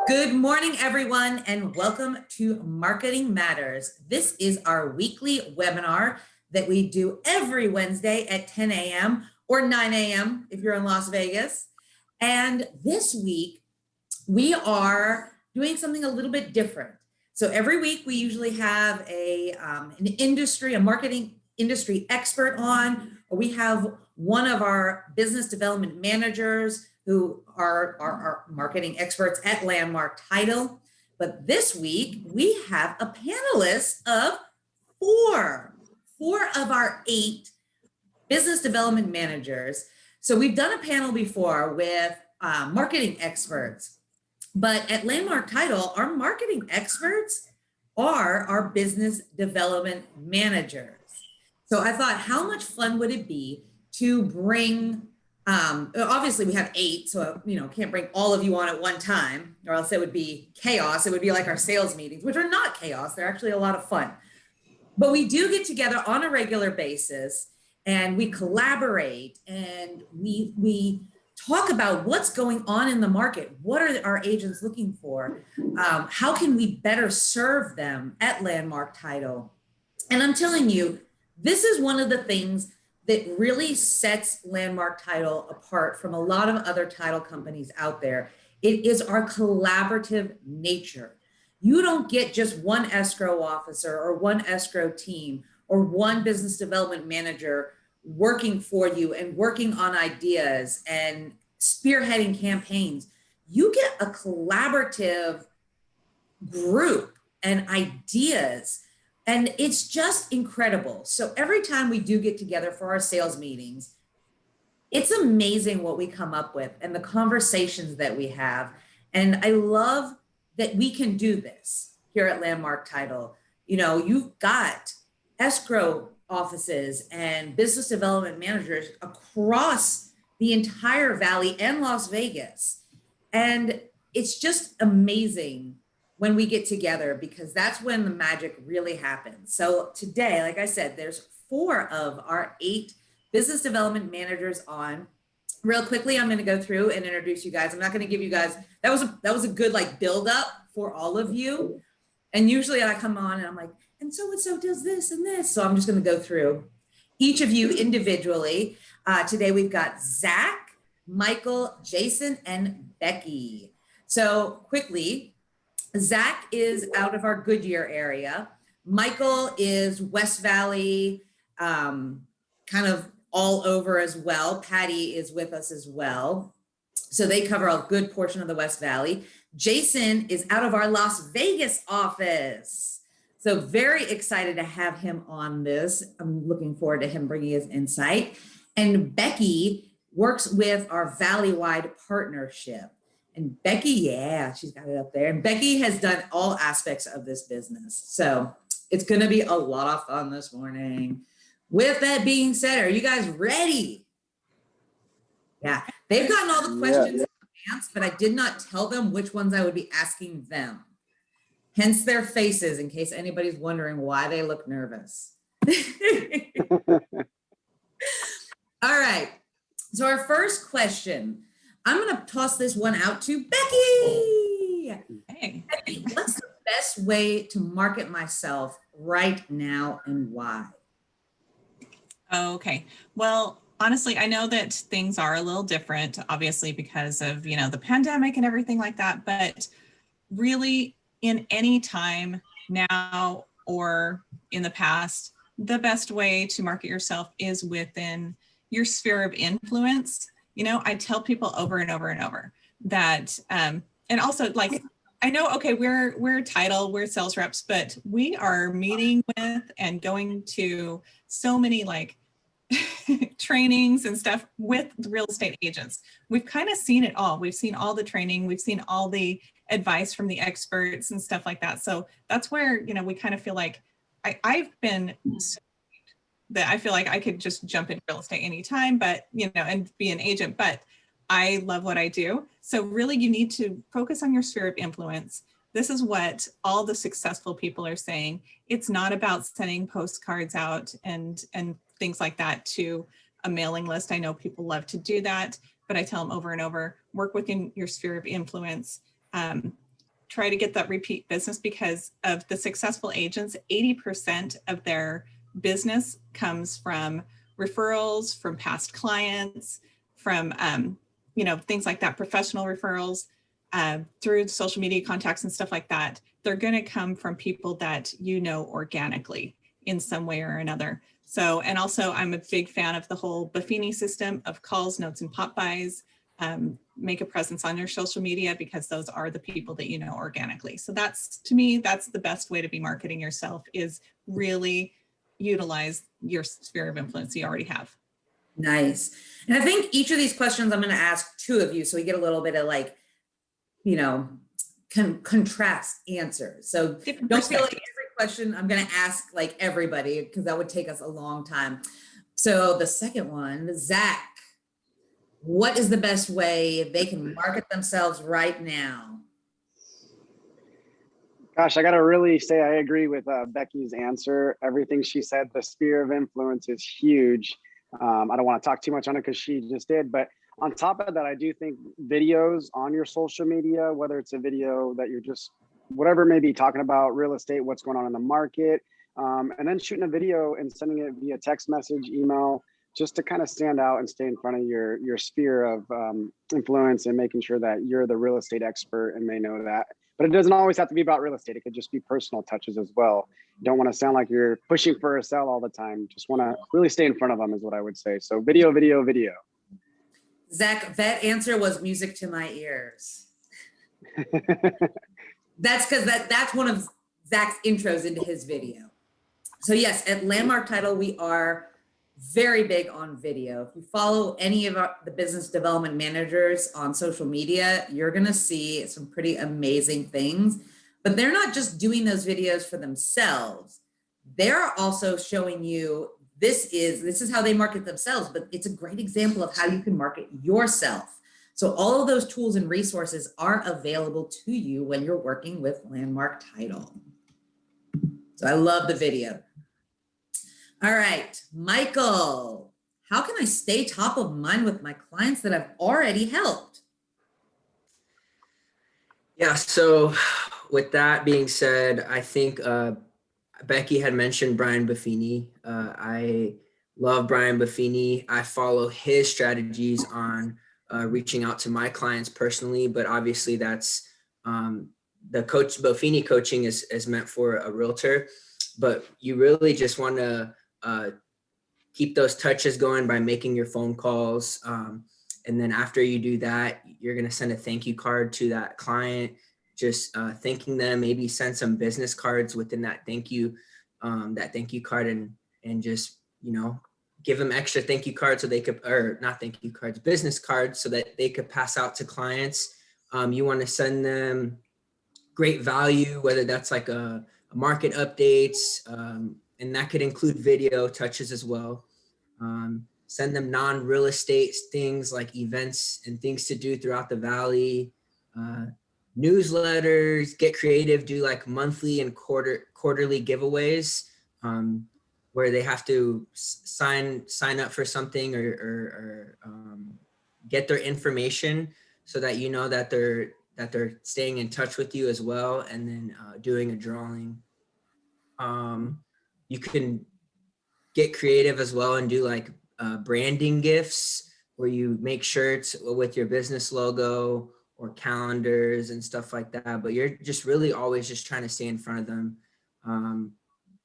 Good morning, everyone, and welcome to Marketing Matters. This is our weekly webinar that we do every Wednesday at 10 a.m. or 9 a.m. if you're in Las Vegas. And this week, we are doing something a little bit different. So every week, we usually have a marketing industry expert on, or we have one of our business development managers who are our marketing experts at Landmark Title. But this week, we have a panelist of four of our 8 business development managers. So we've done a panel before with marketing experts, but at Landmark Title, our marketing experts are our business development managers. So I thought, how much fun would it be to bring, obviously we have 8, so can't bring all of you on at one time, or else it would be chaos. It would be like our sales meetings, which are not chaos. They're actually a lot of fun. But we do get together on a regular basis, and we collaborate, and we talk about what's going on in the market. What are our agents looking for? How can we better serve them at Landmark Title? And I'm telling you, this is one of the things that really sets Landmark Title apart from a lot of other title companies out there. It is our collaborative nature. You don't get just one escrow officer or one escrow team or one business development manager working for you and working on ideas and spearheading campaigns. You get a collaborative group and ideas, and it's just incredible. So every time we do get together for our sales meetings, it's amazing what we come up with and the conversations that we have. And I love that we can do this here at Landmark Title. You've got escrow offices and business development managers across the entire Valley and Las Vegas. And it's just amazing when we get together, because that's when the magic really happens. So today, like I said, there's 4 of our 8 business development managers on. Real quickly, I'm going to go through and introduce you guys. I'm not going to give you guys, that was a good build up for all of you. And usually I come on and I'm like, and so does this and this. So I'm just going to go through each of you individually. Today we've got Zac, Michael, Jason, and Becky. So quickly, Zac is out of our Goodyear area. Michael is West Valley, kind of all over as well. Patty is with us as well. So they cover a good portion of the West Valley. Jason is out of our Las Vegas office. So very excited to have him on this. I'm looking forward to him bringing his insight. And Becky works with our Valley-wide partnership. And Becky, yeah, she's got it up there. And Becky has done all aspects of this business. So it's going to be a lot of fun this morning. With that being said, are you guys ready? Yeah, they've gotten all the questions in advance, but I did not tell them which ones I would be asking them. Hence their faces, in case anybody's wondering why they look nervous. All right, so our first question, I'm going to toss this one out to Becky. Hey. Becky, what's the best way to market myself right now and why? Okay. Well, honestly, I know that things are a little different, obviously, because of, the pandemic and everything like that. But really, in any time now or in the past, the best way to market yourself is within your sphere of influence. I tell people over and over and over that, and also I know, okay, we're title, we're sales reps, but we are meeting with and going to so many trainings and stuff with real estate agents. We've kind of seen it all. We've seen all the training, we've seen all the advice from the experts and stuff like that. So that's where, we kind of feel like I've been so that I feel like I could just jump into real estate anytime, but, and be an agent, but I love what I do. So really you need to focus on your sphere of influence. This is what all the successful people are saying. It's not about sending postcards out and things like that to a mailing list. I know people love to do that, but I tell them over and over, work within your sphere of influence. try to get that repeat business, because of the successful agents, 80% of their business comes from referrals, from past clients, from things like that, professional referrals, through social media contacts and stuff like that. They're going to come from people that organically in some way or another. So, and also I'm a big fan of the whole Buffini system of calls, notes, and pop buys. Make a presence on your social media, because those are the people that organically. So that's, to me, that's the best way to be marketing yourself, is really utilize your sphere of influence you already have. Nice. And I think each of these questions I'm going to ask two of you, so we get a little bit of like, contrast answers. So don't feel like every question I'm going to ask like everybody, because that would take us a long time. So the second one, Zac, what is the best way they can market themselves right now? Gosh, I got to really say I agree with Becky's answer. Everything she said, the sphere of influence is huge. I don't want to talk too much on it because she just did, but on top of that, I do think videos on your social media, whether it's a video that you're just, whatever, maybe talking about real estate, what's going on in the market, and then shooting a video and sending it via text message, email, just to kind of stand out and stay in front of your sphere of influence, and making sure that you're the real estate expert and they know that. But it doesn't always have to be about real estate. It could just be personal touches as well. You don't want to sound like you're pushing for a sell all the time. Just want to really stay in front of them is what I would say. So video, video, video. Zac, that answer was music to my ears. That's because that's one of Zac's intros into his video. So yes, at Landmark Title, we are very big on video. If you follow any of the business development managers on social media, you're going to see some pretty amazing things. But they're not just doing those videos for themselves. They're also showing you this is how they market themselves, but it's a great example of how you can market yourself. So all of those tools and resources are available to you when you're working with Landmark Title. So I love the video. All right, Michael, how can I stay top of mind with my clients that I've already helped? Yeah, so with that being said, I think Becky had mentioned Brian Buffini. I love Brian Buffini. I follow his strategies on reaching out to my clients personally, but obviously that's the Buffini coaching is meant for a realtor, but you really just want to keep those touches going by making your phone calls. And then after you do that, you're going to send a thank you card to that client, just thanking them, maybe send some business cards within that thank you card, and just, give them extra thank you cards so they could, or not thank you cards, business cards, so that they could pass out to clients. You want to send them great value, whether that's like a market updates, and that could include video touches as well. Send them non-real estate things like events and things to do throughout the valley, newsletters, get creative, do like monthly and quarterly giveaways, where they have to sign up for something or get their information so that that they're staying in touch with you as well, and then doing a drawing. You can get creative as well and do like branding gifts, where you make shirts with your business logo or calendars and stuff like that, but you're just really always just trying to stay in front of them.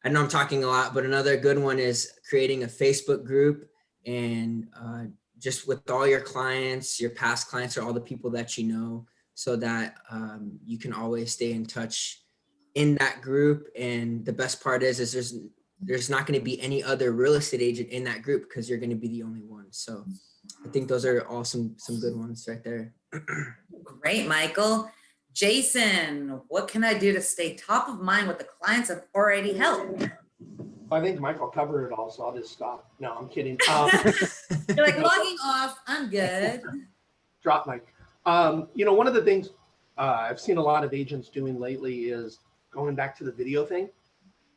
I know I'm talking a lot, but another good one is creating a Facebook group, and just with all your clients, your past clients, or all the people that you know, so that you can always stay in touch in that group. And the best part is there's not going to be any other real estate agent in that group, because you're going to be the only one. So I think those are all some good ones right there. Great, Michael. Jason, what can I do to stay top of mind with the clients I've already helped? I think Michael covered it all, so I'll just stop. No, I'm kidding. You're like logging off. I'm good. Drop mic. One of the things I've seen a lot of agents doing lately is going back to the video thing,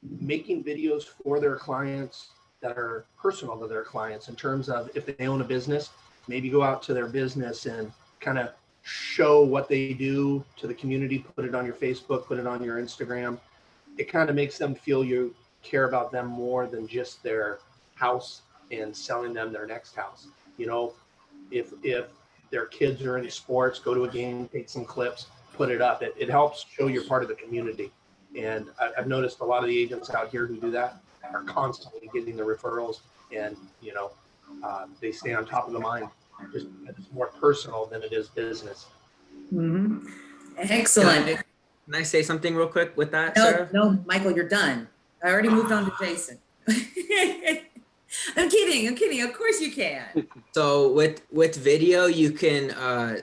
making videos for their clients that are personal to their clients, in terms of if they own a business, maybe go out to their business and kind of show what they do to the community, put it on your Facebook, put it on your Instagram. It kind of makes them feel you care about them more than just their house and selling them their next house. You know, if their kids are into sports, go to a game, take some clips, put it up. It helps show you're part of the community. And I've noticed a lot of the agents out here who do that are constantly getting the referrals, and you know, they stay on top of the mind. Just it's more personal than it is business. Mhm. Excellent. Can I say something real quick with that, No, Sarah? no, Michael, you're done. I already moved on to Jason. I'm kidding. Of course you can. So with video, you can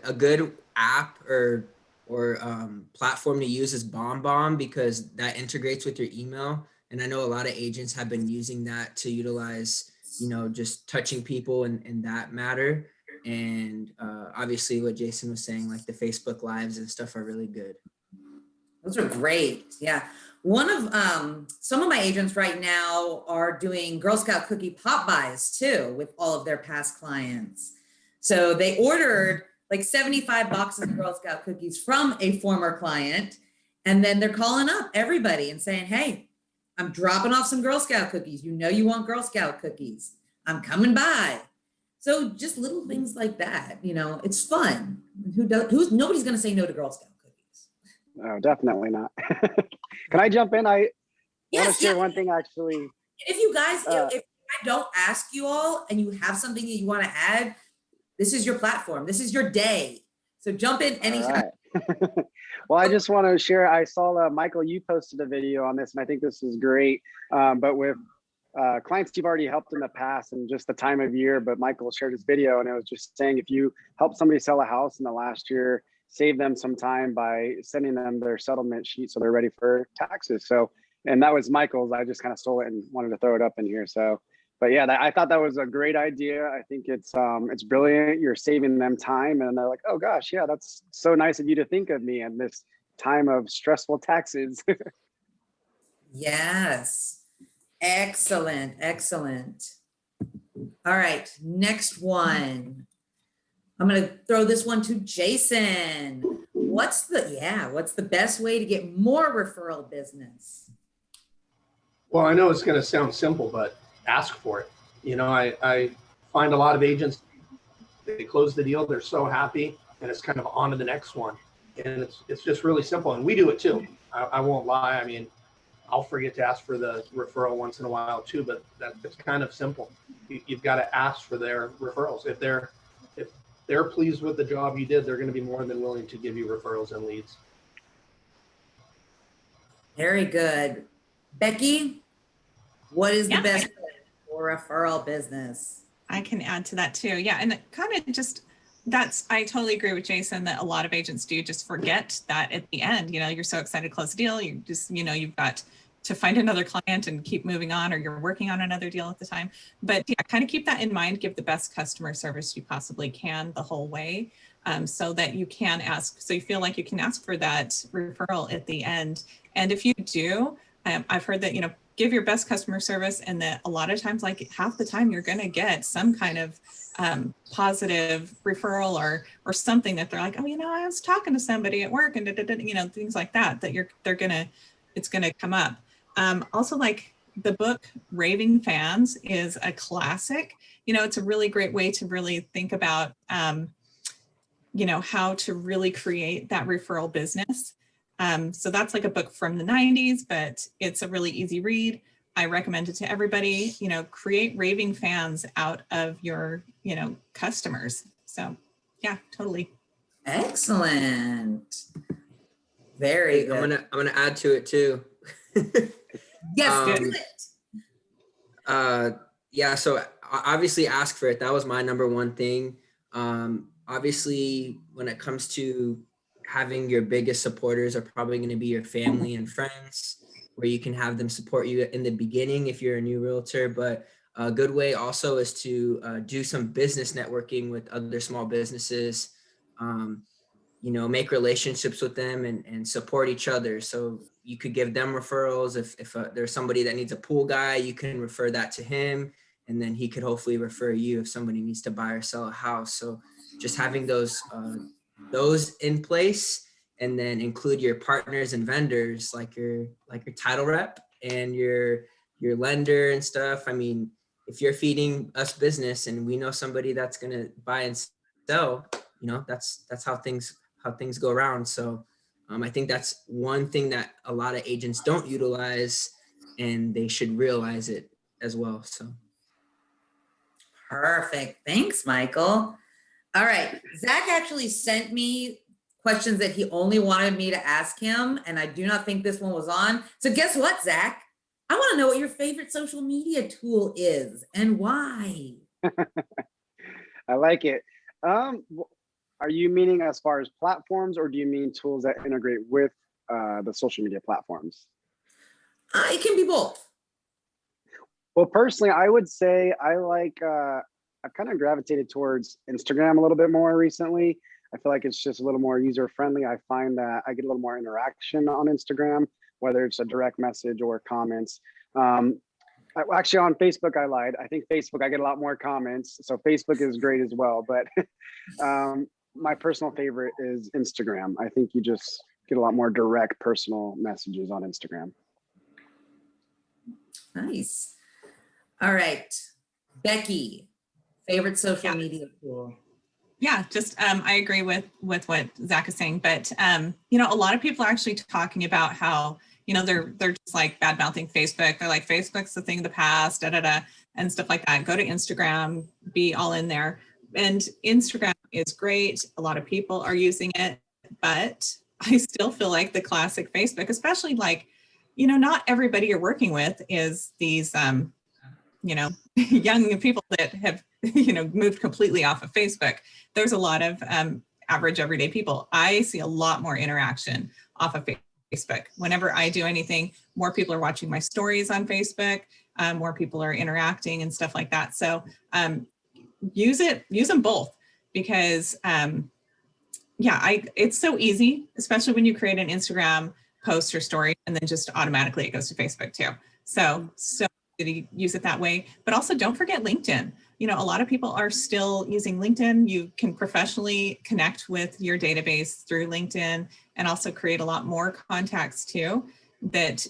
a good app or platform to use is BombBomb, because that integrates with your email. And I know a lot of agents have been using that to utilize, you know, just touching people in that matter. And obviously what Jason was saying, like the Facebook Lives and stuff are really good. Those are great. Yeah. One of some of my agents right now are doing Girl Scout cookie pop buys too with all of their past clients. So they ordered like 75 boxes of Girl Scout cookies from a former client, and then they're calling up everybody and saying, "Hey, I'm dropping off some Girl Scout cookies. You know you want Girl Scout cookies. I'm coming by." So just little things like that, you know, it's fun. Nobody's going to say no to Girl Scout cookies. No, definitely not. Can I jump in? I want to share one thing actually. If you guys, if I don't ask you all and you have something that you want to add, this is your platform. This is your day. So jump in anytime. Right. Well, I just want to share. I saw Michael, you posted a video on this, and I think this is great. But with clients you've already helped in the past and just the time of year, but Michael shared his video and it was just saying, if you help somebody sell a house in the last year, save them some time by sending them their settlement sheet so they're ready for taxes. So, and that was Michael's. I just kind of stole it and wanted to throw it up in here. So, but yeah, I thought that was a great idea. I think it's brilliant. You're saving them time, and they're like, oh gosh, yeah, that's so nice of you to think of me in this time of stressful taxes. Yes. Excellent. All right, next one. I'm going to throw this one to Jason. What's the best way to get more referral business? Well, I know it's going to sound simple, but ask for it. You know, I find a lot of agents, they close the deal, they're so happy, and it's kind of on to the next one. And it's just really simple. And we do it too. I won't lie. I mean, I'll forget to ask for the referral once in a while too, but it's kind of simple. You've got to ask for their referrals. If they're pleased with the job you did, they're going to be more than willing to give you referrals and leads. Very good. Becky, what is the best way for referral business? I can add to that too. Yeah. And kind of just I totally agree with Jason that a lot of agents do just forget that at the end, you know, you're so excited to close the deal. You just, you know, you've got to find another client and keep moving on, or you're working on another deal at the time. But yeah, kind of keep that in mind, give the best customer service you possibly can the whole way, so that you can ask, so you feel like you can ask for that referral at the end. And if you do, I've heard that, you know, give your best customer service, and that a lot of times, like half the time, you're going to get some kind of positive referral or something that they're like, oh, you know, I was talking to somebody at work and you know, things like that, it's going to come up. Also, like the book Raving Fans is a classic. You know, it's a really great way to really think about, you know, how to really create that referral business. So that's like a book from the 90s, but it's a really easy read. I recommend it to everybody. You know, create raving fans out of your, you know, customers. So yeah, totally. Excellent. Very good. I'm gonna add to it too. Yes, do it. Yeah, so obviously ask for it. That was my number one thing. Obviously, when it comes to having your biggest supporters are probably going to be your family and friends, where you can have them support you in the beginning if you're a new realtor. But a good way also is to do some business networking with other small businesses, you know, make relationships with them and support each other. So you could give them referrals. If there's somebody that needs a pool guy, you can refer that to him, and then he could hopefully refer you if somebody needs to buy or sell a house. So just having those those in place, and then include your partners and vendors like your title rep and your lender and stuff. I mean, if you're feeding us business and we know somebody that's gonna buy and sell, you know, that's how things go around. So I think that's one thing that a lot of agents don't utilize, and they should realize it as well. So Perfect. Thanks, Michael. All right. Zach actually sent me questions that he only wanted me to ask him, and I do not think this one was on. So guess what, Zach? I want to know what your favorite social media tool is and why. I like it. Are you meaning as far as platforms, or do you mean tools that integrate with the social media platforms? It can be both. Well, personally, I would say I like, I've kind of gravitated towards Instagram a little bit more recently. I feel like it's just a little more user friendly. I find that I get a little more interaction on Instagram, whether it's a direct message or comments. Actually, on Facebook, I lied. I think Facebook, I get a lot more comments. So Facebook is great as well. But my personal favorite is Instagram. I think you just get a lot more direct personal messages on Instagram. Nice. All right. Becky, favorite social media tool? Yeah, just I agree with what Zach is saying, but you know, a lot of people are actually talking about how, you know, they're just like bad mouthing Facebook. They're like, Facebook's the thing of the past, and stuff like that. Go to Instagram, be all in there. And Instagram is great. A lot of people are using it, but I still feel like the classic Facebook, especially like, you know, not everybody you're working with is these you know, young people that have, you know, moved completely off of Facebook. There's a lot of average everyday people. I see a lot more interaction off of Facebook. Whenever I do anything, more people are watching my stories on Facebook, more people are interacting and stuff like that. So use them both, because it's so easy, especially when you create an Instagram post or story and then just automatically it goes to Facebook too. So to use it that way, but also don't forget LinkedIn. You know, a lot of people are still using LinkedIn. You can professionally connect with your database through LinkedIn and also create a lot more contacts too. That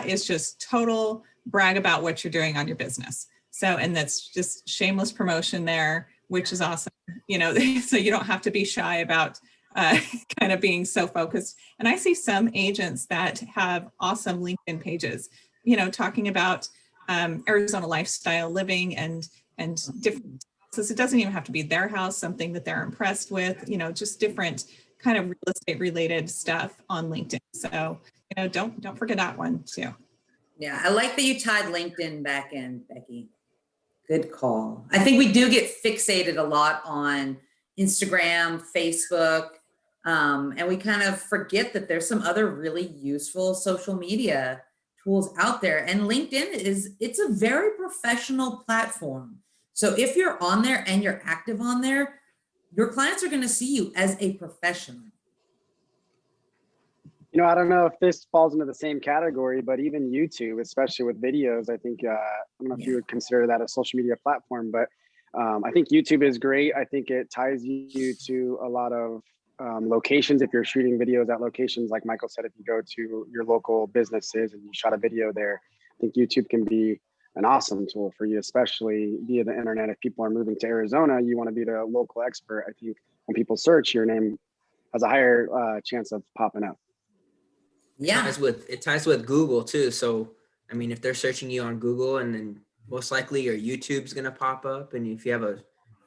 is just total brag about what you're doing on your business. So, and that's just shameless promotion there, which is awesome. You know, so you don't have to be shy about kind of being so focused. And I see some agents that have awesome LinkedIn pages, you know, talking about Arizona lifestyle living and different houses. It doesn't even have to be their house, something that they're impressed with, you know, just different kind of real estate related stuff on LinkedIn. So, you know, don't forget that one too. Yeah, I like that you tied LinkedIn back in, Becky. Good call. I think we do get fixated a lot on Instagram, Facebook, and we kind of forget that there's some other really useful social media tools out there. And LinkedIn it's a very professional platform. So if you're on there and you're active on there, your clients are going to see you as a professional. You know, I don't know if this falls into the same category, but even YouTube, especially with videos, I think, I don't know if you would consider that a social media platform, but I think YouTube is great. I think it ties you to a lot of locations. If you're shooting videos at locations, like Michael said, if you go to your local businesses and you shot a video there, I think YouTube can be an awesome tool for you, especially via the internet. If people are moving to Arizona, you want to be the local expert. I think when people search, your name has a higher chance of popping up. Yeah, it ties with Google too. So I mean, if they're searching you on Google, and then most likely your YouTube's gonna pop up, and if you have a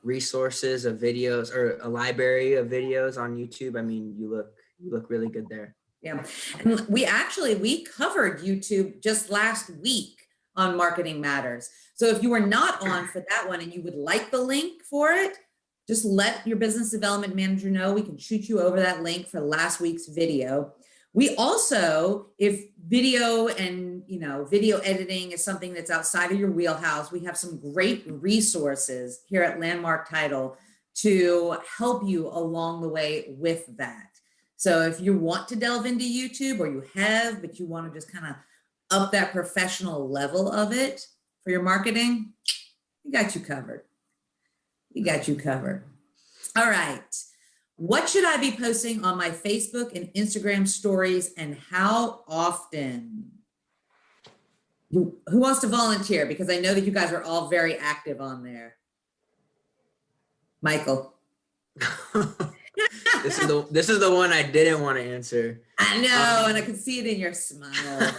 resources of videos or a library of videos on YouTube, I mean, you look really good there. Yeah, and we covered YouTube just last week on Marketing Matters. So if you were not on for that one and you would like the link for it, just let your business development manager know. We can shoot you over that link for last week's video. We also, if video and video editing is something that's outside of your wheelhouse, we have some great resources here at Landmark Title to help you along the way with that. So if you want to delve into YouTube, or you have, but you want to just kind of up that professional level of it for your marketing, we got you covered. We got you covered. All right. What should I be posting on my Facebook and Instagram stories, and how often? Who wants to volunteer? Because I know that you guys are all very active on there. Michael. This is the one I didn't want to answer. I know, and I can see it in your smile.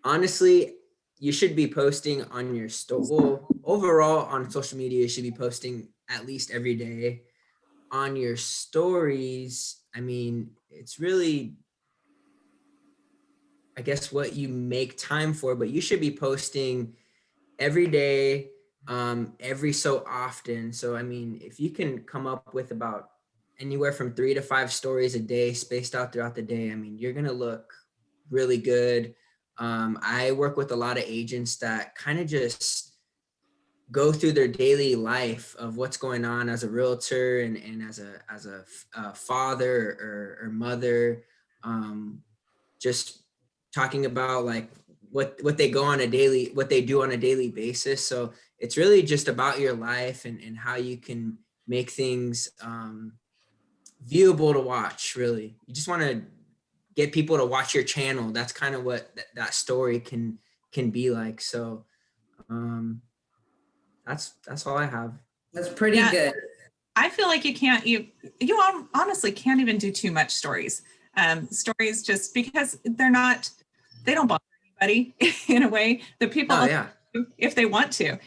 Honestly, you should be posting on your well, overall on social media, you should be posting at least every day. On your stories, I mean, it's really, I guess, what you make time for, but you should be posting every day, every so often. So, I mean, if you can come up with about anywhere from 3 to 5 stories a day spaced out throughout the day, I mean, you're going to look really good. I work with a lot of agents that kind of just go through their daily life of what's going on as a realtor and as a father or mother, just talking about like what they do on a daily basis. So it's really just about your life and how you can make things viewable to watch. Really, you just want to get people to watch your channel. That's kind of what that story can be like. So that's all I have. That's pretty good. I feel like you honestly can't even do too much stories. Stories just because they don't bother anybody in a way that people, if they want to,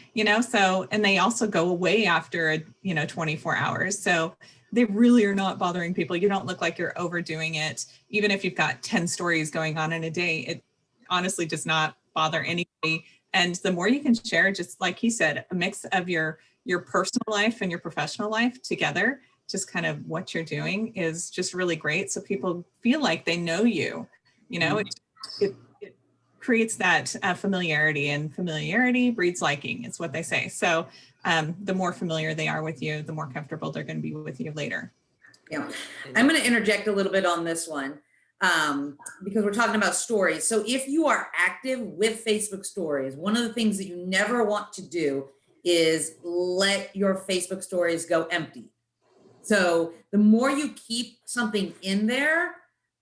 so, and they also go away after, 24 hours. So they really are not bothering people. You don't look like you're overdoing it. Even if you've got 10 stories going on in a day, it honestly does not bother anybody. And the more you can share, just like he said, a mix of your personal life and your professional life together, just kind of what you're doing is just really great. So people feel like they know you, it creates that familiarity, and familiarity breeds liking. It's what they say. So the more familiar they are with you, the more comfortable they're going to be with you later. Yeah. I'm going to interject a little bit on this one. Because we're talking about stories. So if you are active with Facebook stories, one of the things that you never want to do is let your Facebook stories go empty. So the more you keep something in there,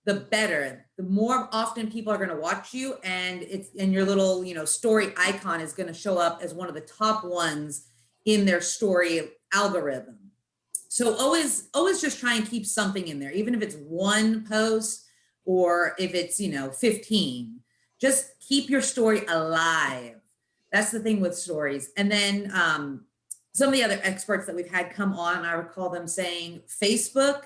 the better. The more often people are going to watch you, and your little, story icon is going to show up as one of the top ones in their story algorithm. So always just try and keep something in there, even if it's one post, or if it's, 15, just keep your story alive. That's the thing with stories. And then some of the other experts that we've had come on, I recall them saying Facebook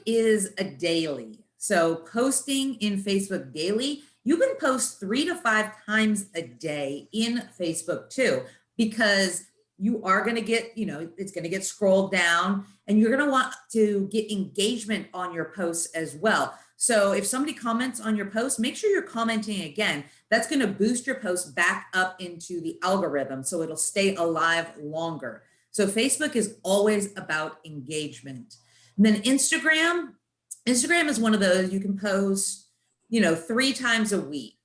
is a daily. So posting in Facebook daily, you can post 3 to 5 times a day in Facebook too, because you are going to get, it's going to get scrolled down, and you're going to want to get engagement on your posts as well. So if somebody comments on your post, make sure you're commenting again. That's going to boost your post back up into the algorithm, so it'll stay alive longer. So Facebook is always about engagement. And then Instagram is one of those you can post, 3 times a week.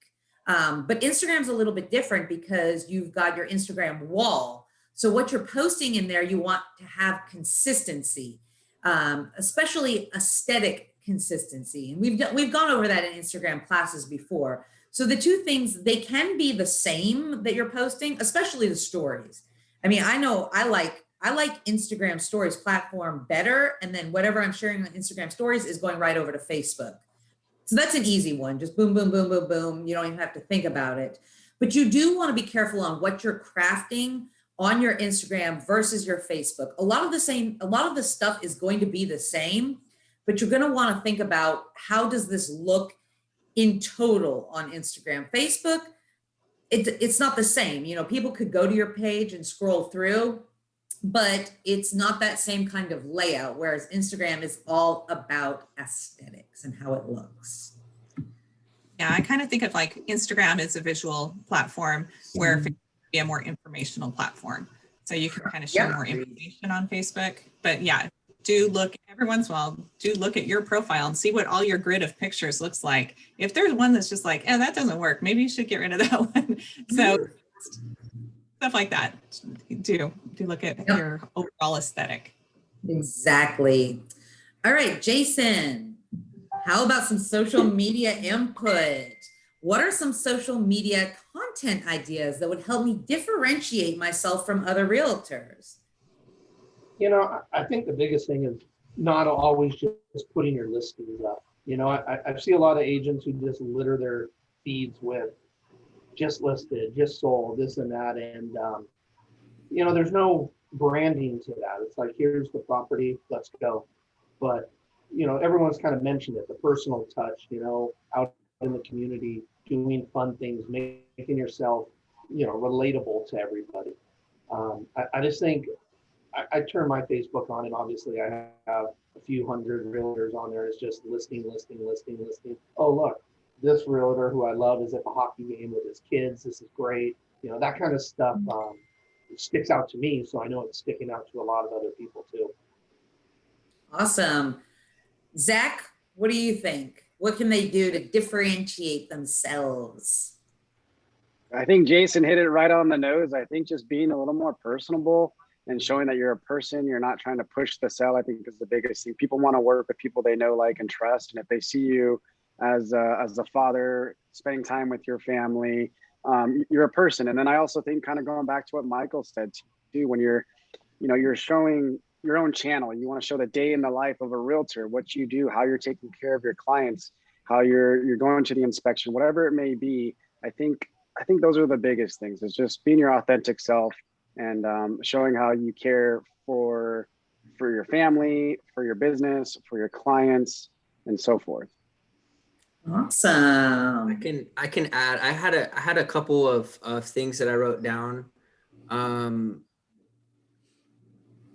But Instagram's a little bit different because you've got your Instagram wall. So what you're posting in there, you want to have consistency, especially aesthetic consistency. And we've gone over that in Instagram classes before. So the two things, they can be the same that you're posting, especially the stories. I mean, I know I like Instagram stories platform better. And then whatever I'm sharing on Instagram stories is going right over to Facebook. So that's an easy one. Just boom, boom, boom, boom, boom. You don't even have to think about it. But you do want to be careful on what you're crafting on your Instagram versus your Facebook. A lot of the stuff is going to be the same, but you're going to want to think about, how does this look in total on Instagram? Facebook, it's not the same. People could go to your page and scroll through, but it's not that same kind of layout, whereas Instagram is all about aesthetics and how it looks. Yeah, I kind of think of like Instagram as a visual platform, where Facebook would be a more informational platform. So you can kind of share more information on Facebook. But yeah, do look every once in a while, do look at your profile and see what all your grid of pictures looks like. If there's one that's just like, that doesn't work, maybe you should get rid of that one. So stuff like that. Do look at your overall aesthetic. Exactly. All right, Jason, how about some social media input? What are some social media content ideas that would help me differentiate myself from other realtors? I think the biggest thing is not always just putting your listings up. I see a lot of agents who just litter their feeds with just listed, just sold, this and that. And, there's no branding to that. It's like, here's the property, let's go. But, everyone's kind of mentioned it, the personal touch, out in the community, doing fun things, making yourself, relatable to everybody. I just think I turn my Facebook on, and obviously I have a few hundred realtors on there. It's just listing. Oh, look, this realtor who I love is at the hockey game with his kids. This is great. That kind of stuff sticks out to me. So I know it's sticking out to a lot of other people too. Awesome. Zac, what do you think? What can they do to differentiate themselves? I think Jason hit it right on the nose. I think just being a little more personable and showing that you're a person, you're not trying to push the sell, I think is the biggest thing. People want to work with people they know, like, and trust. And if they see you as a father, spending time with your family, you're a person. And then I also think, kind of going back to what Michael said too, when you're showing your own channel, you want to show the day in the life of a realtor, what you do, how you're taking care of your clients, how you're going to the inspection, whatever it may be. I think those are the biggest things. It's just being your authentic self and showing how you care for your family, for your business, for your clients, and so forth. Awesome. I can add. I had a couple of things that I wrote down.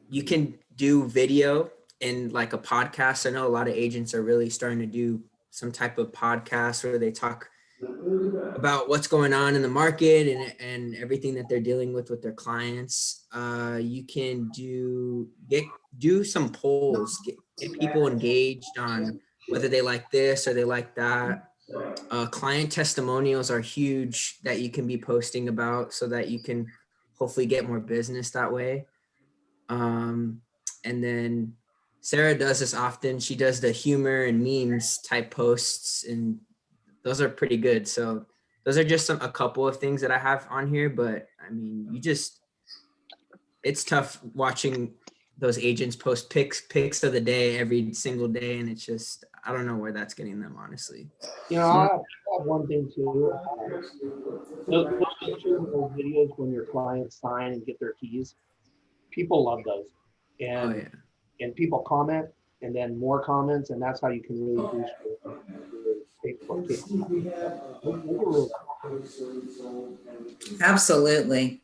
You can do video in like a podcast. I know a lot of agents are really starting to do some type of podcast where they talk about what's going on in the market and everything that they're dealing with their clients. You can do some polls, get people engaged on whether they like this or they like that. Client testimonials are huge that you can be posting about so that you can hopefully get more business that way. And then Sarah does this often. She does the humor and memes type posts, and those are pretty good. So those are just a couple of things that I have on here, but I mean, it's tough watching those agents post pics of the day every single day. And it's just, I don't know where that's getting them, honestly. I have one thing too. Those pictures and those videos when your clients sign and get their keys, people love those. And and people comment, and then more comments, and that's how you can really boost your Facebook. Absolutely.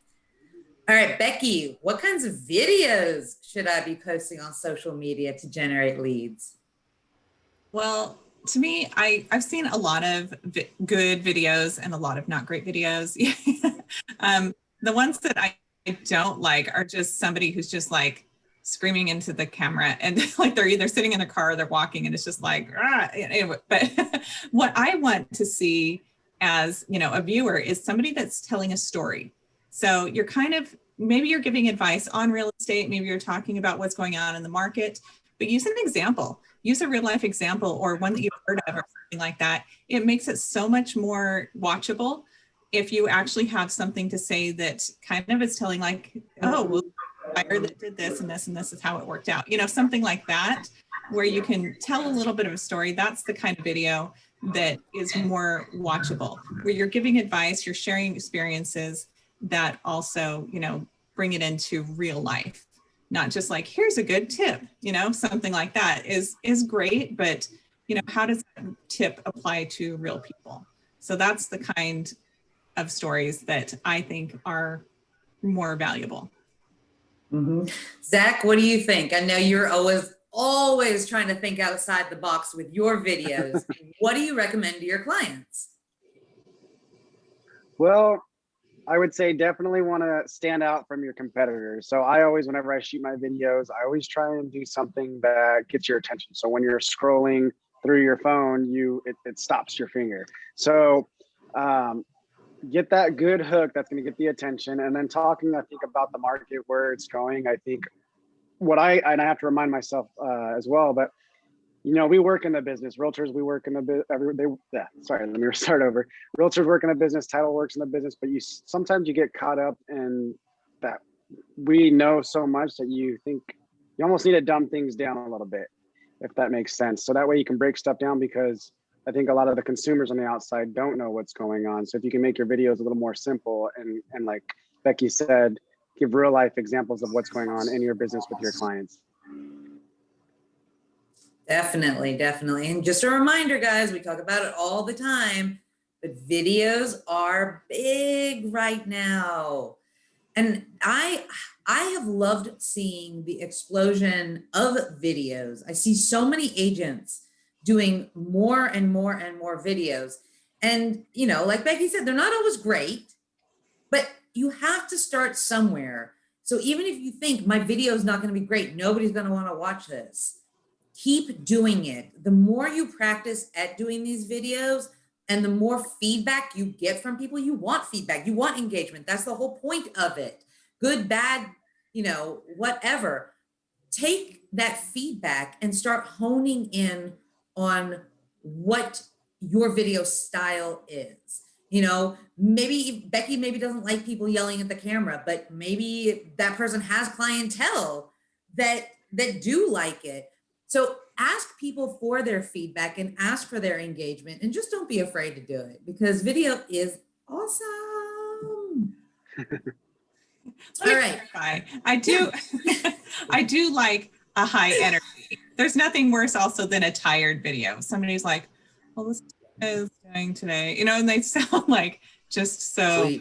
All right, Becky, what kinds of videos should I be posting on social media to generate leads? Well, to me, I've seen a lot of good videos and a lot of not great videos. The ones that I don't like are just somebody who's just like screaming into the camera, and like they're either sitting in a car or they're walking, and it's just like, anyway. But what I want to see as, a viewer is somebody that's telling a story. So you're maybe you're giving advice on real estate, maybe you're talking about what's going on in the market, but use an example. Use a real life example or one that you've heard of or something like that. It makes it so much more watchable if you actually have something to say that kind of is telling, like, oh, well, buyer that did this and this and this is how it worked out. Something like that, where you can tell a little bit of a story. That's the kind of video that is more watchable, where you're giving advice, you're sharing experiences that also, bring it into real life. Not just like, here's a good tip, something like that is great, but how does that tip apply to real people? So that's the kind of stories that I think are more valuable. Mm-hmm. Zac, what do you think? I know you're always trying to think outside the box with your videos. What do you recommend to your clients? Well, I would say definitely want to stand out from your competitors. So I always, whenever I shoot my videos, I always try and do something that gets your attention. So when you're scrolling through your phone, it stops your finger. So get that good hook that's going to get the attention. And then talking, I think, about the market, where it's going. I think and I have to remind myself as well, but you know, we work in the business. Realtors, we work in the sorry, let me start over. Realtors work in the business. Title works in the business, but sometimes you get caught up in that. We know so much that you think you almost need to dumb things down a little bit, if that makes sense. So that way you can break stuff down, because I think a lot of the consumers on the outside don't know what's going on. So if you can make your videos a little more simple and like Becky said, give real life examples of what's going on in your business with your clients. Definitely, definitely. And just a reminder, guys, we talk about it all the time, but videos are big right now. And I have loved seeing the explosion of videos. I see so many agents doing more and more and more videos. And, you know, like Becky said, they're not always great, but you have to start somewhere. So even if you think my video is not going to be great, nobody's going to want to watch this, keep doing it. The more you practice at doing these videos and the more feedback you get from people, you want feedback, you want engagement. That's the whole point of it. Good, bad, you know, whatever. Take that feedback and start honing in on what your video style is. You know, maybe Becky doesn't like people yelling at the camera, but maybe that person has clientele that do like it. So ask people for their feedback and ask for their engagement, and just don't be afraid to do it, because video is awesome. All right. I do like a high energy. There's nothing worse also than a tired video. Somebody's like, well, this is doing today, you know, and they sound like just so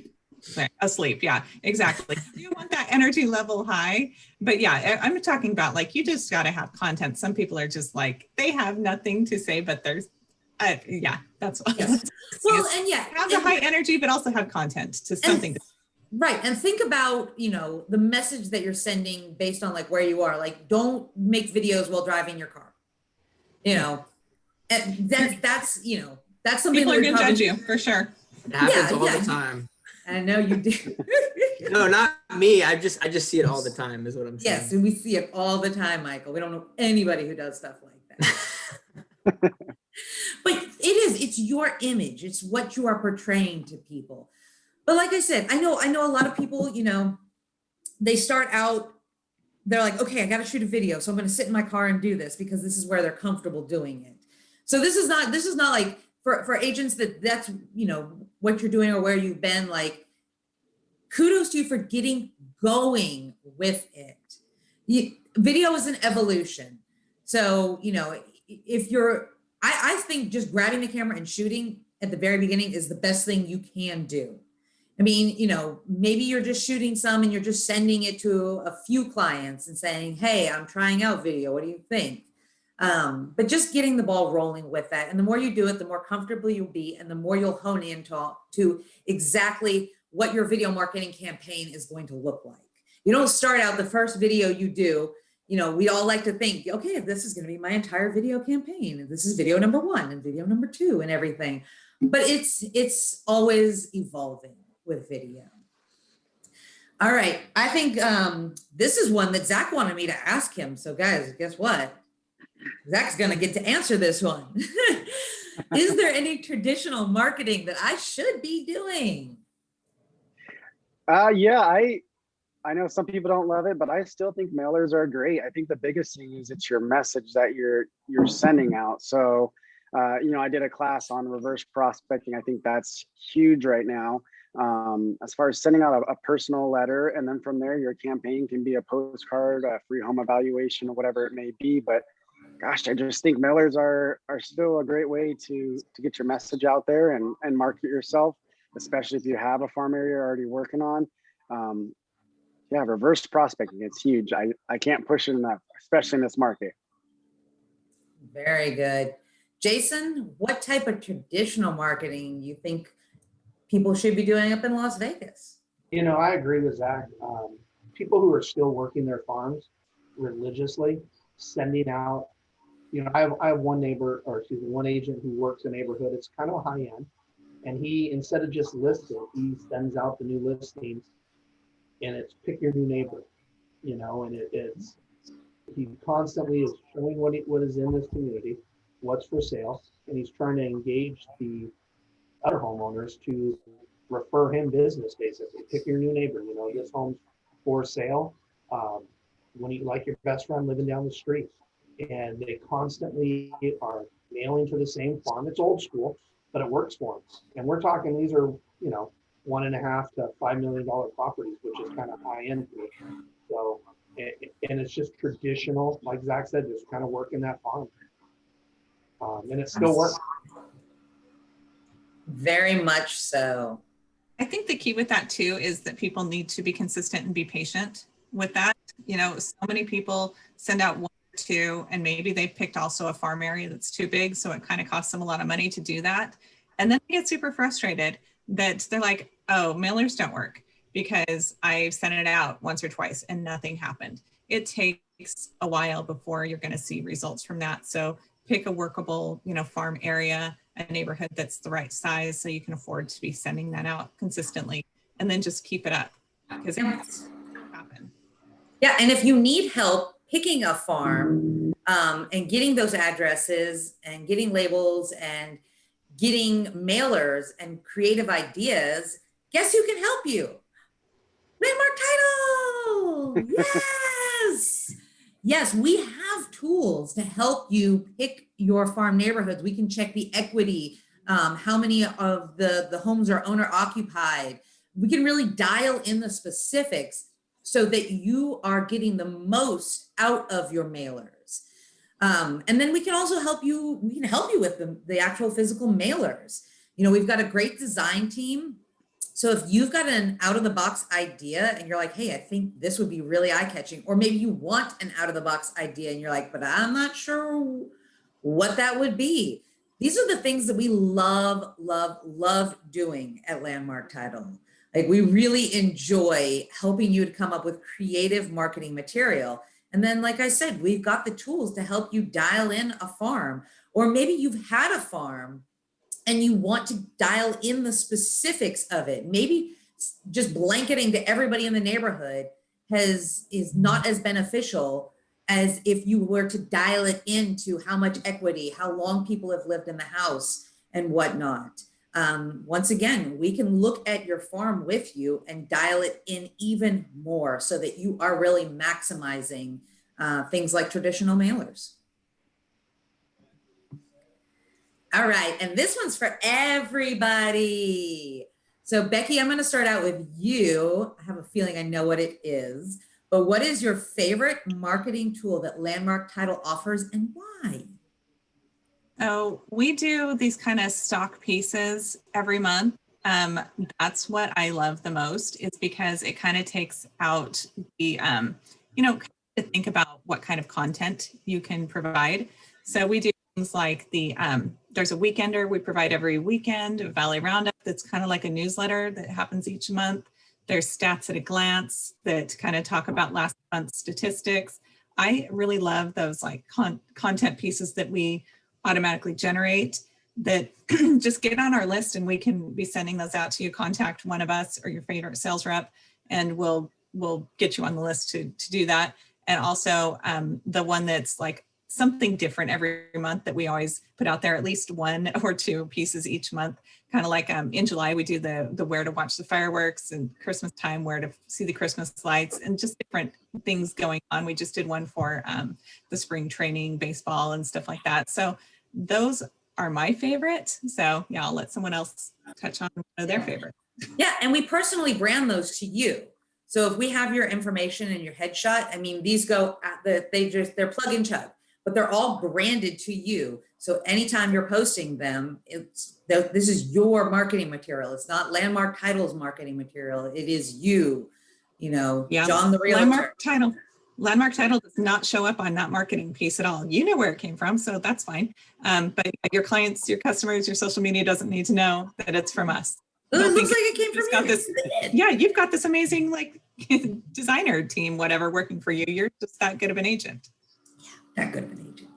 asleep. Yeah, exactly. You want that energy level high, but yeah, I'm talking about like, you just got to have content. Some people are just like, they have nothing to say, but there's yeah, that's what. Yes. Well, and yeah, have the high energy, but also have content to something. Right. And think about, you know, the message that you're sending based on like where you are. Like, don't make videos while driving your car. You know, and that's, you know, that's something people are going to judge you for sure. It happens all the time. I know you do. No, not me. I just see it all the time is what I'm saying. Yes, and we see it all the time, Michael. We don't know anybody who does stuff like that. But it's your image. It's what you are portraying to people. But like I said, I know a lot of people, you know, they start out, they're like, okay, I got to shoot a video. So I'm going to sit in my car and do this because this is where they're comfortable doing it. So this is not like for agents that's, you know, what you're doing or where you've been. Like, kudos to you for getting going with it. Video is an evolution. So, you know, if you're, I think just grabbing the camera and shooting at the very beginning is the best thing you can do. I mean, you know, maybe you're just shooting some and you're just sending it to a few clients and saying, hey, I'm trying out video. What do you think? But just getting the ball rolling with that. And the more you do it, the more comfortable you'll be and the more you'll hone in to exactly what your video marketing campaign is going to look like. You don't start out the first video you do. You know, we all like to think, okay, this is going to be my entire video campaign. And this is video number 1 and video number 2 and everything. But it's always evolving with video. All right. I think this is one that Zac wanted me to ask him. So guys, guess what? Zac's going to get to answer this one. Is there any traditional marketing that I should be doing? Yeah, I know some people don't love it, but I still think mailers are great. I think the biggest thing is it's your message that you're sending out. So, you know, I did a class on reverse prospecting. I think that's huge right now. As far as sending out a personal letter, and then from there, your campaign can be a postcard, a free home evaluation, or whatever it may be. But gosh, I just think mailers are still a great way to get your message out there and market yourself, especially if you have a farm area you're already working on. Yeah, reverse prospecting, it's huge. I can't push it enough, especially in this market. Very good. Jason, what type of traditional marketing you think people should be doing up in Las Vegas? You know, I agree with Zac. People who are still working their farms religiously, sending out, you know, I have one agent who works a neighborhood. It's kind of high end. And he, instead of just list it, he sends out the new listings, and it's pick your new neighbor, you know, and it's he constantly is showing what is in this community, what's for sale, and he's trying to engage the other homeowners to refer him business, basically. Pick your new neighbor, this home's for sale. When you like your best friend living down the street, and they constantly are mailing to the same farm. It's old school, but it works for them. And we're talking, these are, $1.5 to $5 million properties, which is kind of high end for me. So, and it's just traditional, like Zach said, just kind of working that farm. And it still works. Very much so. I think the key with that too is that people need to be consistent and be patient with that. So many people send out one or two, and maybe they've picked also a farm area that's too big, so it kind of costs them a lot of money to do that. And then they get super frustrated that they're like, oh, mailers don't work because I've sent it out once or twice and nothing happened. It takes a while before you're going to see results from that. So pick a workable, farm area, a neighborhood that's the right size so you can afford to be sending that out consistently, and then just keep it up because it will happen. Yeah, and if you need help picking a farm and getting those addresses and getting labels and getting mailers and creative ideas, guess who can help you? Landmark Title! Yes! Yes, we have tools to help you pick your farm neighborhoods. We can check the equity, how many of the homes are owner occupied. We can really dial in the specifics so that you are getting the most out of your mailers. And then we can also help you, with the actual physical mailers. We've got a great design team. So if you've got an out-of-the-box idea and you're like, hey, I think this would be really eye-catching, or maybe you want an out-of-the-box idea and you're like, but I'm not sure what that would be. These are the things that we love, love, love doing at Landmark Title. Like, we really enjoy helping you to come up with creative marketing material. And then, like I said, we've got the tools to help you dial in a farm, or maybe you've had a farm and you want to dial in the specifics of it. Maybe just blanketing to everybody in the neighborhood is not as beneficial as if you were to dial it into how much equity, how long people have lived in the house, and whatnot. Once again, we can look at your farm with you and dial it in even more so that you are really maximizing things like traditional mailers. All right, and this one's for everybody. So Becky, I'm going to start out with you. I have a feeling I know what it is, but what is your favorite marketing tool that Landmark Title offers and why? Oh, we do these kind of stock pieces every month. That's what I love the most, is because it kind of takes out the, to think about what kind of content you can provide. So we do things like there's a weekender we provide every weekend, a Valley Roundup that's kind of like a newsletter that happens each month. There's Stats at a Glance that kind of talk about last month's statistics. I really love those like content pieces that we automatically generate that just get on our list, and we can be sending those out to you. Contact one of us or your favorite sales rep, and we'll get you on the list to do that. And also the one that's like something different every month that we always put out there, at least one or two pieces each month. Kind of like in July, we do the where to watch the fireworks, and Christmas time, where to see the Christmas lights, and just different things going on. We just did one for the spring training, baseball and stuff like that. So those are my favorite. So yeah, I'll let someone else touch on their favorite. Yeah, and we personally brand those to you. So if we have your information and your headshot, I mean, these go at they're plug and chug, but they're all branded to you. So anytime you're posting them, this is your marketing material. It's not Landmark Title's marketing material. It is you, Yeah, John the Realtor. Landmark Title does not show up on that marketing piece at all. You know where it came from, so that's fine. But your clients, your customers, your social media doesn't need to know that it's from us. It looks like it came from you. Yeah, you've got this amazing designer team, whatever, working for you. You're just that good of an agent. Yeah, that good of an agent.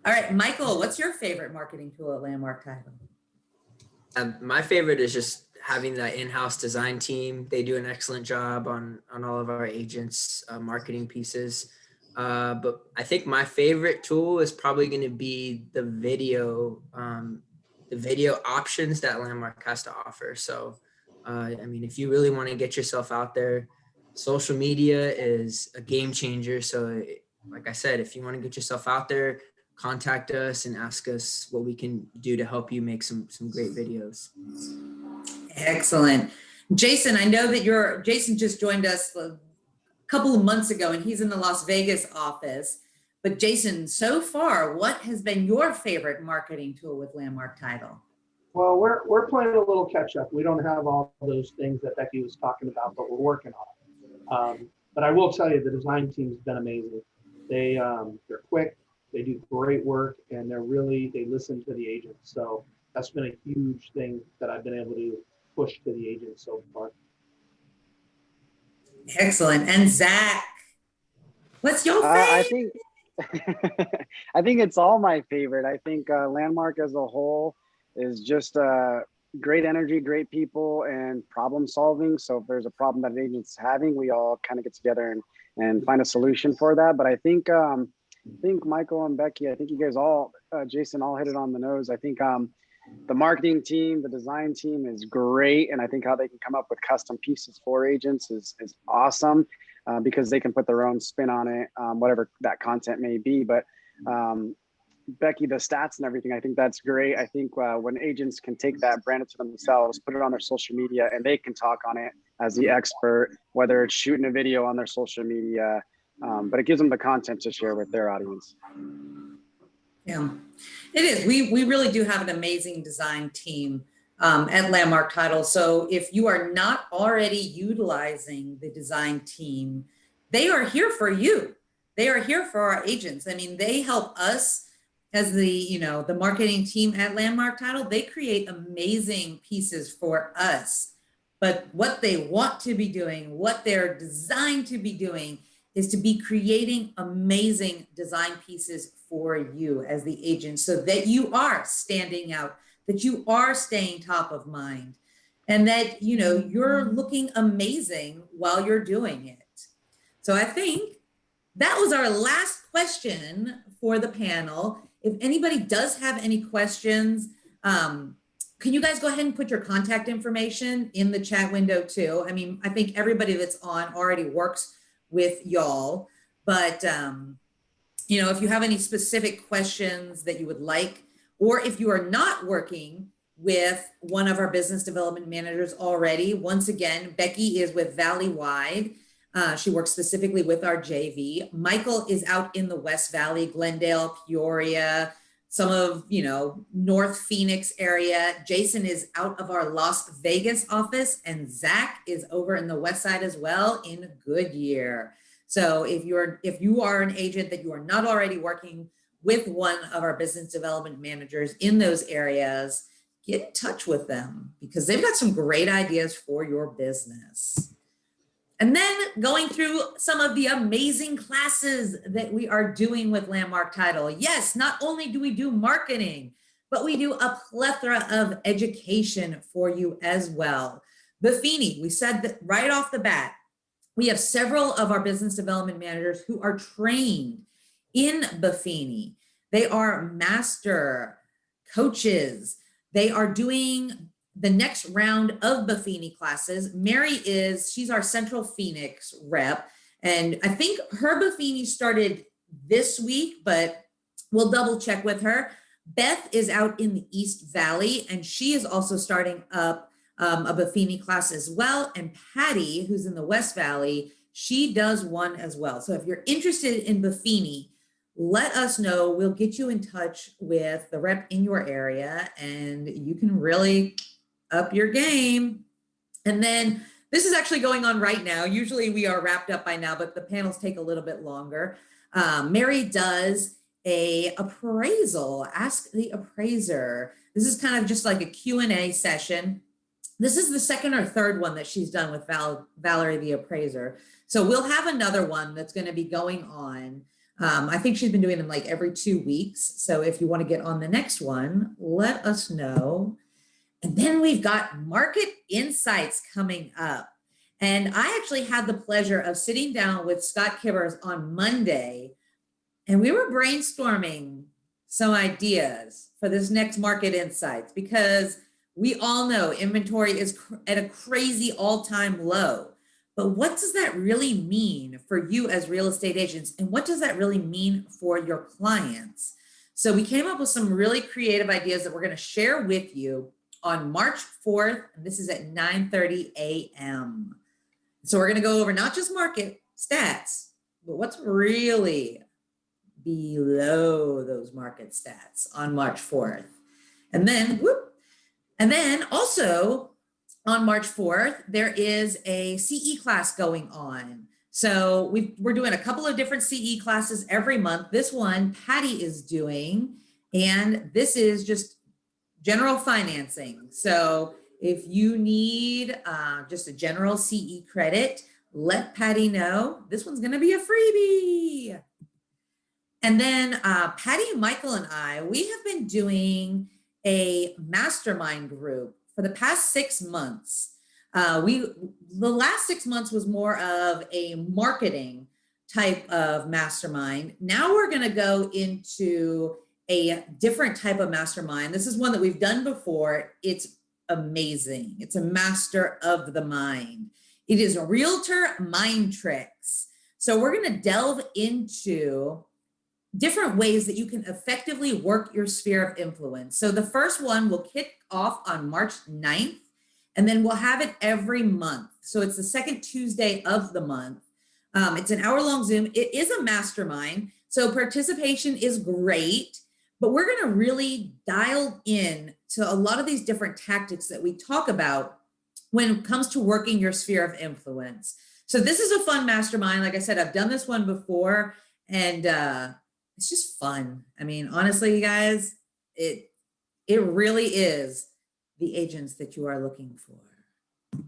All right, Michael, what's your favorite marketing tool at Landmark Title? My favorite is just having that in-house design team. They do an excellent job on all of our agents' marketing pieces. But I think my favorite tool is probably going to be the video options that Landmark has to offer. So, I mean, if you really want to get yourself out there, social media is a game changer. So, like I said, if you want to get yourself out there, contact us and ask us what we can do to help you make some great videos. Excellent. Jason, I know that Jason just joined us a couple of months ago and he's in the Las Vegas office. But Jason, so far, what has been your favorite marketing tool with Landmark Title? Well, we're playing a little catch up. We don't have all those things that Becky was talking about, but we're working on it. But I will tell you, the design team's been amazing. They're quick, they do great work, and they listen to the agents. So that's been a huge thing that I've been able to push to the agents so far. Excellent. And Zach, what's your favorite? I think it's all my favorite. I think Landmark as a whole is just great energy, great people, and problem solving. So if there's a problem that an agent's having, we all kind of get together and find a solution for that. But I think Michael and Becky, I think you guys all, Jason, all hit it on the nose. I think the marketing team, the design team is great. And I think how they can come up with custom pieces for agents is awesome. Because they can put their own spin on it, whatever that content may be. But Becky, the stats and everything, I think that's great. I think when agents can take that, brand it to themselves, put it on their social media, and they can talk on it as the expert, whether it's shooting a video on their social media, but it gives them the content to share with their audience. Yeah, it is. We really do have an amazing design team at Landmark Title. So if you are not already utilizing the design team, they are here for you. They are here for our agents. I mean, they help us as the marketing team at Landmark Title. They create amazing pieces for us. But what they want to be doing, what they're designed to be doing, is to be creating amazing design pieces for you as the agent so that you are standing out, that you are staying top of mind, and that, you're looking amazing while you're doing it. So I think that was our last question for the panel. If anybody does have any questions, can you guys go ahead and put your contact information in the chat window too? I mean, I think everybody that's on already works with y'all, but if you have any specific questions that you would like, or if you are not working with one of our business development managers already, once again, Becky is with Valley-wide. She works specifically with our JV. Michael is out in the West Valley, Glendale, Peoria, some of, North Phoenix area. Jason is out of our Las Vegas office, and Zach is over in the West Side as well in Goodyear. So if you are an agent that you are not already working with one of our business development managers in those areas, get in touch with them because they've got some great ideas for your business. And then going through some of the amazing classes that we are doing with Landmark Title. Yes, not only do we do marketing, but we do a plethora of education for you as well. Buffini, we said that right off the bat, we have several of our business development managers who are trained in Buffini. They are master coaches. They are doing the next round of Buffini classes. Mary she's our Central Phoenix rep. And I think her Buffini started this week, but we'll double check with her. Beth is out in the East Valley, and she is also starting up a Buffini class as well. And Patty, who's in the West Valley, she does one as well. So if you're interested in Buffini, let us know. We'll get you in touch with the rep in your area, and you can really up your game. And then this is actually going on right now. Usually we are wrapped up by now, but the panels take a little bit longer. Mary does a appraisal, Ask the Appraiser. This is kind of just like a Q&A session. This is the second or third one that she's done with Valerie the Appraiser. So we'll have another one that's going to be going on. I think she's been doing them like every 2 weeks. So if you want to get on the next one, let us know. And then we've got Market Insights coming up. And I actually had the pleasure of sitting down with Scott Kibbers on Monday, and we were brainstorming some ideas for this next Market Insights, because we all know inventory is at a crazy all-time low. But what does that really mean for you as real estate agents? And what does that really mean for your clients? So we came up with some really creative ideas that we're going to share with you on March 4th. And this is at 9:30 a.m. So we're going to go over not just market stats, but what's really below those market stats on March 4th. And then also on March 4th, there is a CE class going on. So we're doing a couple of different CE classes every month. This one Patty is doing, and this is just general financing. So if you need just a general CE credit, let Patty know. This one's going to be a freebie. And then Patty, Michael, and I, we have been doing a mastermind group for the past 6 months. The last 6 months was more of a marketing type of mastermind. Now we're going to go into a different type of mastermind. This is one that we've done before. It's amazing. It's a master of the mind. It is Realtor Mind Tricks. So we're going to delve into different ways that you can effectively work your sphere of influence. So the first one will kick off on March 9th, and then we'll have it every month. So it's the second Tuesday of the month. It's an hour-long Zoom. It is a mastermind, so participation is great, but we're going to really dial in to a lot of these different tactics that we talk about when it comes to working your sphere of influence. So this is a fun mastermind. Like I said, I've done this one before, and it's just fun. I mean, honestly, you guys, it really is the agents that you are looking for.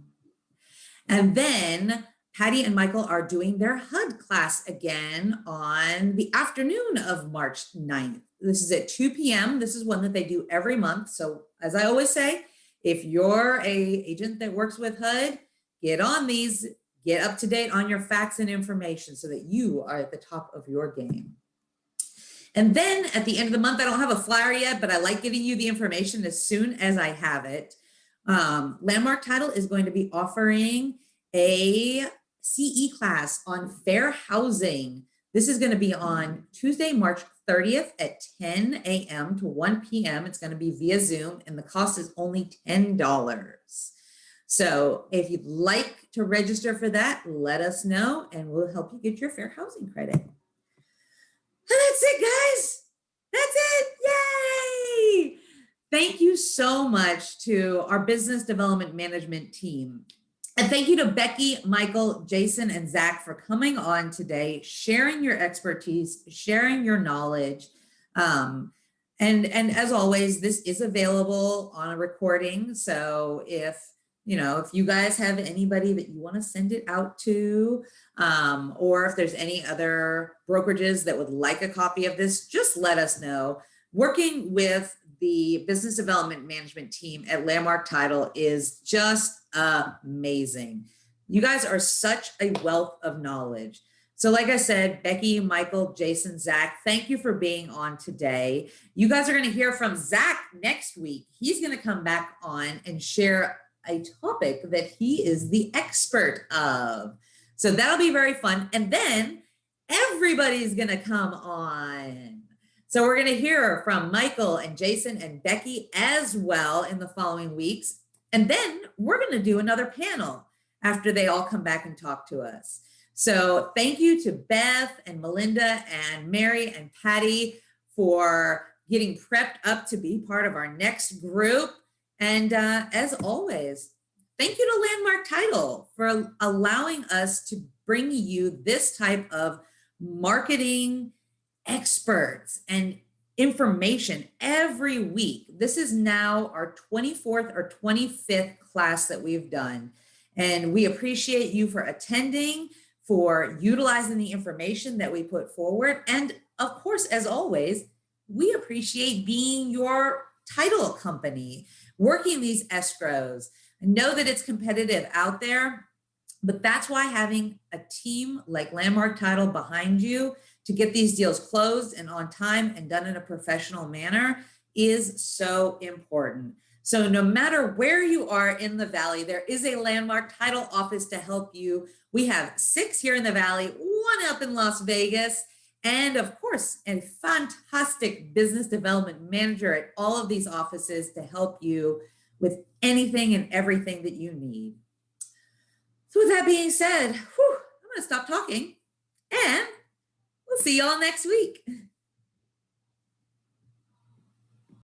And then Patty and Michael are doing their HUD class again on the afternoon of March 9th. This is at 2 p.m. This is one that they do every month. So as I always say, if you're a agent that works with HUD, get on these, get up to date on your facts and information so that you are at the top of your game. And then at the end of the month, I don't have a flyer yet, but I like giving you the information as soon as I have it. Landmark Title is going to be offering a CE class on fair housing. This is going to be on Tuesday, March 30th at 10 a.m. to 1 p.m. It's going to be via Zoom, and the cost is only $10. So if you'd like to register for that, let us know, and we'll help you get your fair housing credit. And that's it, guys. That's it. Yay! Thank you so much to our business development management team. And thank you to Becky, Michael, Jason, and Zac for coming on today, sharing your expertise, sharing your knowledge. And as always, this is available on a recording. So if you guys have anybody that you want to send it out to, or if there's any other brokerages that would like a copy of this, just let us know. Working with the business development management team at Landmark Title is just amazing. You guys are such a wealth of knowledge. So like I said, Becky, Michael, Jason, Zac, thank you for being on today. You guys are going to hear from Zac next week. He's going to come back on and share a topic that he is the expert of. So that'll be very fun. And then everybody's going to come on. So we're going to hear from Michael and Jason and Becky as well in the following weeks. And then we're going to do another panel after they all come back and talk to us. So thank you to Beth and Melinda and Mary and Patty for getting prepped up to be part of our next group. And as always, thank you to Landmark Title for allowing us to bring you this type of marketing experts and information every week. This is now our 24th or 25th class that we've done. And we appreciate you for attending, for utilizing the information that we put forward. And of course, as always, we appreciate being your title company, working these escrows. Know that it's competitive out there. But that's why having a team like Landmark Title behind you to get these deals closed and on time and done in a professional manner is so important. So no matter where you are in the Valley, there is a Landmark Title office to help you. We have 6 here in the Valley, 1 up in Las Vegas, and of course, a fantastic business development manager at all of these offices to help you with anything and everything that you need. So with that being said, I'm going to stop talking and we'll see y'all next week.